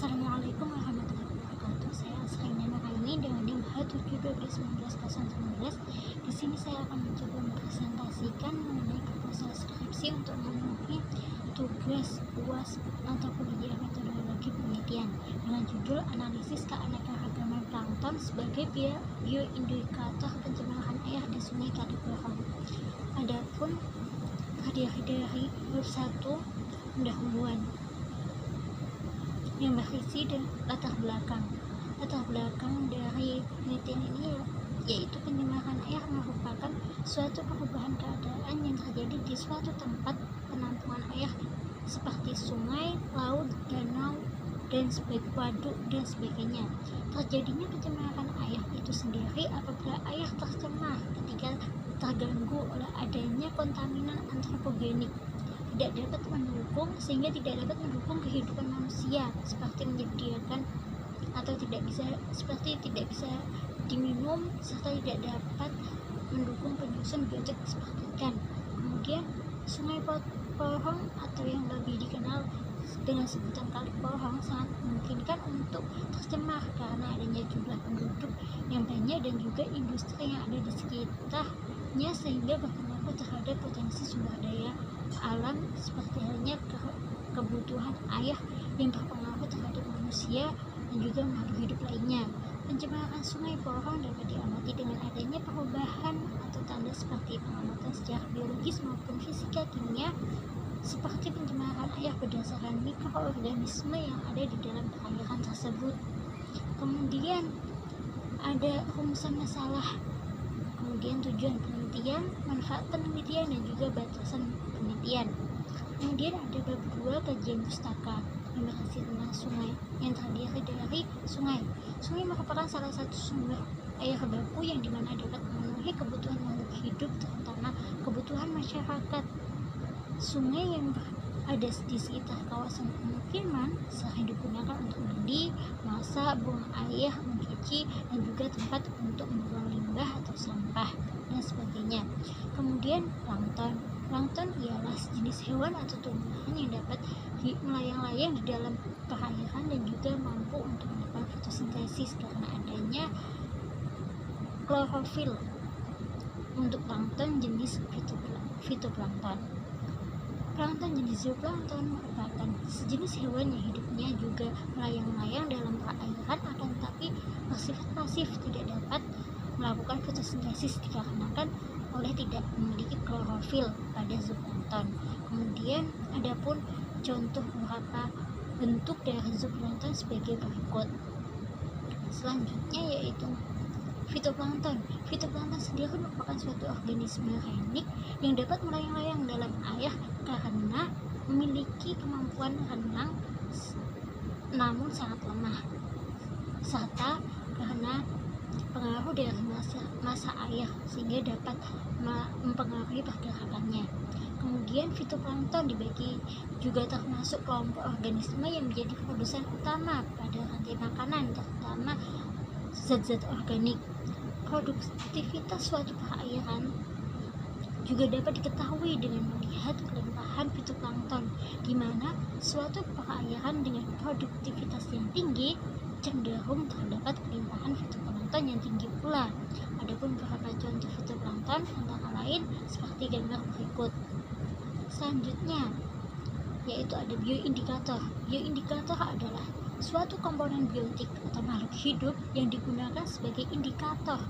Assalamualaikum warahmatullahi wabarakatuh. Saya Asrina Nuraini dengan NIM H71219. Di sini saya akan mencoba mempresentasikan mengenai proposal skripsi untuk memenuhi tugas UAS atau kuliah metodologi penelitian dengan judul analisis keanekaragaman plankton sebagai bioindikator pencemaran air di Sungai Kaliporong. Adapun hadiah dari bab 1 pendahuluan yang berisi latar belakang dari penelitian ini yaitu pencemaran air merupakan suatu perubahan keadaan yang terjadi di suatu tempat penampungan air seperti sungai, laut, danau, dan waduk dan sebagainya. Terjadinya pencemaran air itu sendiri apabila air tercemar ketika terganggu oleh adanya kontaminan antropogenik sehingga tidak dapat mendukung kehidupan manusia seperti menyediakan atau tidak bisa diminum serta tidak dapat mendukung penyusun biotik seperti ikan. Kemudian Sungai Porong atau yang lebih dikenal dengan sebutan Kali Porong sangat memungkinkan untuk tercemar karena adanya jumlah penduduk yang banyak dan juga industri yang ada di sekitarnya sehingga berpengaruh terhadap potensi sumber daya alam seperti halnya kebutuhan air yang berpengaruh terhadap manusia dan juga makhluk hidup lainnya. Pencemaran Sungai Porong dapat diamati dengan adanya perubahan atau tanda seperti pengamatan secara biologis maupun fisika kimia seperti pencemaran air berdasarkan mikroorganisme yang ada di dalam perairan tersebut. Kemudian ada rumusan masalah, kemudian tujuan penelitian, manfaat penelitian, dan juga batasan penelitian. Kemudian ada bab 2 kajian pustaka yang berisi tentang sungai yang terdiri dari sungai. Sungai merupakan salah satu sumber air baku yang dimana dapat memenuhi kebutuhan makhluk hidup, terutama kebutuhan masyarakat. Sungai yang ada di sekitar kawasan pemukiman sering digunakan untuk mandi, masak, buang air, mencuci, dan juga tempat untuk membuang limbah atau sampah dan sebagainya. Kemudian plankton ialah jenis hewan atau tumbuhan yang dapat melayang-layang di dalam perairan dan juga mampu untuk melakukan fotosintesis karena adanya klorofil untuk plankton jenis fitoplankton. Plankton jenis zooplankton merupakan sejenis hewan yang hidupnya juga melayang-layang dalam perairan akan tetapi bersifat pasif, tidak dapat melakukan fotosintesis dikarenakan oleh tidak memiliki klorofil pada zooplankton. Kemudian adapun contoh beberapa bentuk dari zooplankton sebagai berikut. Selanjutnya yaitu fitoplankton. Fitoplankton sendiri merupakan suatu organisme reinik yang dapat melayang-layang dalam air karena memiliki kemampuan renang namun sangat lemah, serta karena pengaruh dari massa air sehingga dapat mempengaruhi pergerakannya. Kemudian fitoplankton dibagi juga termasuk kelompok organisme yang menjadi produsen utama pada rantai makanan, terutama zat-zat organik. Produktivitas suatu perairan juga dapat diketahui dengan melihat kelimpahan fitoplankton, di mana suatu perairan dengan produktivitas yang tinggi cenderung terdapat kelimpahan fitoplankton yang tinggi pula. Adapun beberapa contoh fitoplankton antara lain seperti gambar berikut. Selanjutnya yaitu ada bioindikator. Bioindikator adalah suatu komponen biotik atau makhluk hidup yang digunakan sebagai indikator.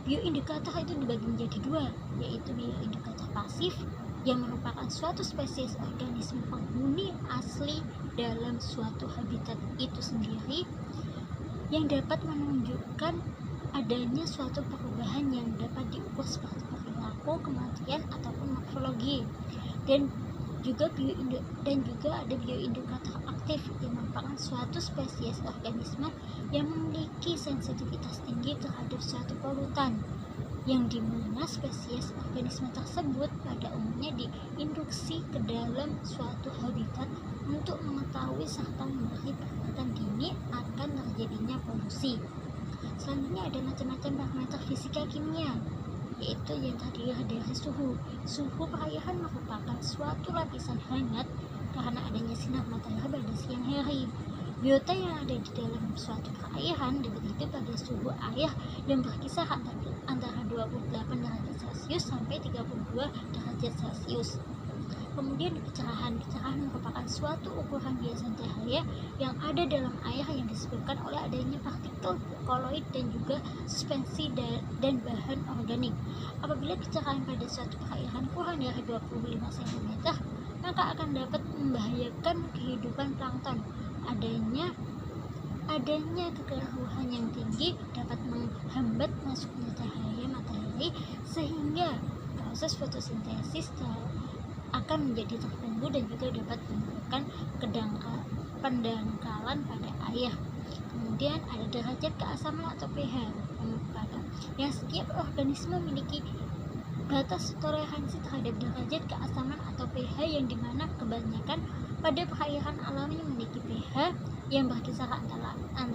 Bioindikator itu dibagi menjadi dua, yaitu bioindikator pasif yang merupakan suatu spesies organisme penghuni asli dalam suatu habitat itu sendiri yang dapat menunjukkan adanya suatu perubahan yang dapat diukur seperti perilaku, kematian, ataupun morfologi. Dan juga ada bioindikator aktif yang merupakan suatu spesies organisme yang memiliki sensitivitas tinggi terhadap suatu polutan, yang dimana spesies organisme tersebut pada umumnya diinduksi ke dalam suatu habitat untuk mengetahui serta memberi peringatan dini akan terjadinya polusi. Selanjutnya ada macam-macam parameter fisika kimia, yaitu yang terdiri dari suhu. Suhu perairan merupakan suatu lapisan hangat karena adanya sinar matahari pada siang hari. Biota yang ada di dalam suatu perairan dapat hidup pada suhu air yang berkisar antara 28 derajat Celcius sampai 32 derajat Celcius. Kemudian kecerahan merupakan suatu ukuran biasa cahaya yang ada dalam air yang disebabkan oleh adanya partikel koloid dan juga suspensi dan bahan organik. Apabila kecerahan pada suatu perairan kurang dari 25 cm, maka akan dapat membahayakan kehidupan plankton. Adanya kekerahan yang tinggi dapat menghambat masuknya cahaya matahari sehingga proses fotosintesis akan menjadi terganggu dan juga dapat menyebabkan pendangkalan pada air. Kemudian ada derajat keasaman atau pH yang setiap organisme memiliki batas toleransi terhadap derajat keasaman atau pH yang dimana kebanyakan pada perairan alami memiliki pH yang berkisar antara 6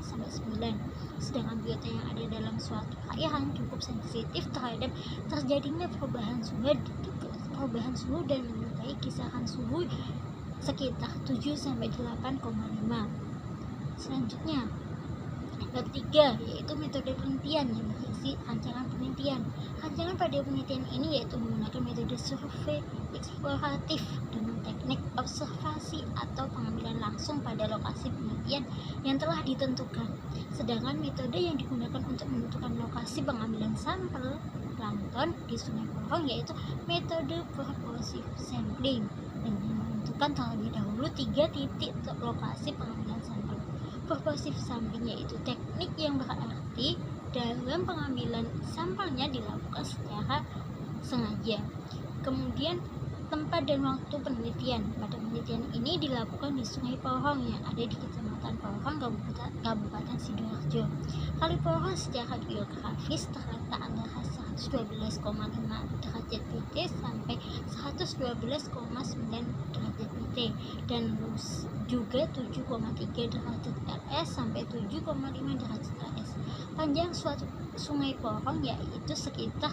sampai 9. Sedangkan biota yang ada dalam suatu perairan cukup sensitif terhadap terjadinya perubahan suhu dan menyukai kisaran suhu sekitar 7 sampai 8,5. Selanjutnya bab 3 yaitu metode penelitian yang berisi rancangan penelitian. Rancangan pada penelitian ini yaitu menggunakan metode survei eksploratif dengan teknik observasi atau pengambilan langsung pada lokasi penelitian yang telah ditentukan. Sedangkan metode yang digunakan untuk menentukan lokasi pengambilan sampel plankton di Sungai Porong yaitu metode purposive sampling dengan menentukan terlebih dahulu 3 titik lokasi pengambilan sampel. Purposive sampling yaitu teknik yang berarti dalam pengambilan sampelnya dilakukan secara sengaja. Kemudian tempat dan waktu penelitian. Pada penelitian ini dilakukan di Sungai Porong yang ada di Kecamatan Porong, Kabupaten Sidoarjo. Kali Porong secara geografis terletak antara 112,5 derajat PT sampai 112,9 derajat PT dan juga 7,3 derajat LS sampai 7,5 derajat LS. Panjang suatu Sungai Porong yaitu sekitar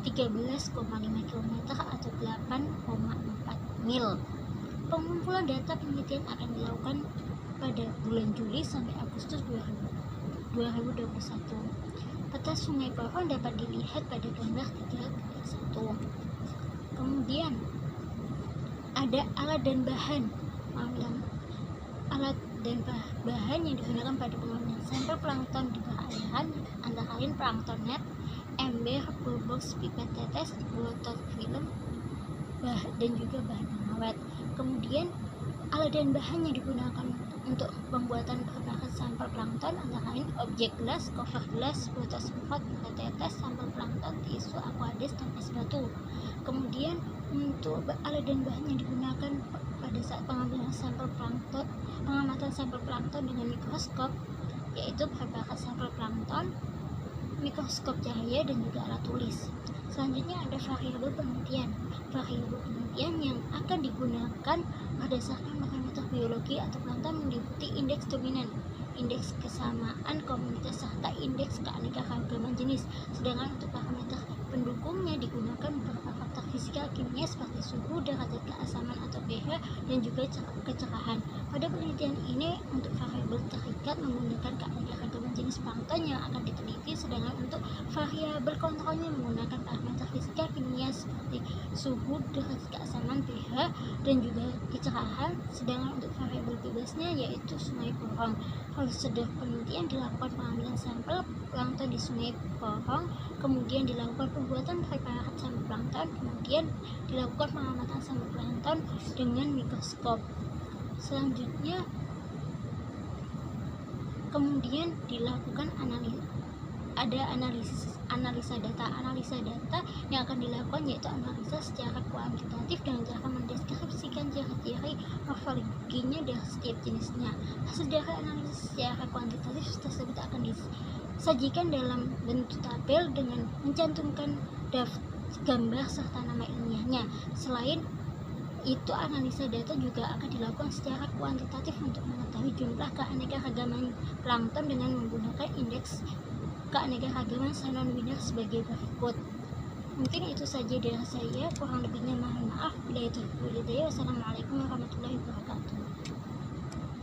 13,5 km atau 8,4 mil. Pengumpulan data penelitian akan dilakukan pada bulan Juli sampai Agustus 2021. Peta Sungai Porong dapat dilihat pada gambar 3.1. Kemudian ada alat dan bahan yang digunakan pada pengambilan sampel plankton di perairan antara lain plankton net, ember, ballbox, pipet tetes, botol film, dan juga bahan pengawet. Kemudian alat dan bahan yang digunakan untuk pembuatan berbagai sampel plankton antara lain objek gelas, cover gelas, botol semprot, pipet tetes, sampel plankton, tisu, aquades, dan es batu. Kemudian untuk alat dan bahan yang digunakan pada saat pengambilan sampel plankton, pengamatan sampel plankton dengan mikroskop yaitu berbagai sampel plankton, mikroskop cahaya, dan juga alat tulis. Selanjutnya ada variabel penelitian. Variabel penelitian yang akan digunakan berdasarkan parameter biologi atau plankton meliputi indeks dominan, indeks kesamaan komunitas, serta indeks keanekaragaman jenis. Sedangkan untuk parameter pendukungnya digunakan beberapa faktor fisika kimia seperti suhu, derajat keasaman atau pH, dan juga kecerahan. Pada penelitian ini untuk variabel terikat menggunakan keanekaragaman jenis plankton yang akan diteliti, sedangkan untuk variabel kontrolnya menggunakan parameter fisika kimia seperti suhu, derajat keasaman, pH, dan juga kecerahan. Sedangkan untuk variabel bebasnya yaitu Sungai Porong. Prosedur penelitian dilakukan pengambilan sampel plankton di Sungai Porong, kemudian dilakukan pembuatan preparat sampel plankton, kemudian dilakukan pengamatan sampel plankton dengan mikroskop. Selanjutnya kemudian dilakukan analisa data yang akan dilakukan yaitu analisa secara kuantitatif dengan cara mendeskripsikan ciri-ciri morfologinya dari setiap jenisnya. Hasil dari analisis secara kuantitatif tersebut akan disajikan dalam bentuk tabel dengan mencantumkan gambar serta nama ilmiahnya. Selain itu, analisa data juga akan dilakukan secara kuantitatif untuk mengetahui jumlah keanekaragaman plankton dengan menggunakan indeks keanekaragaman sanon biner sebagai berikut. Mungkin itu saja dari saya, kurang lebihnya mohon maaf. Wassalamualaikum warahmatullahi wabarakatuh.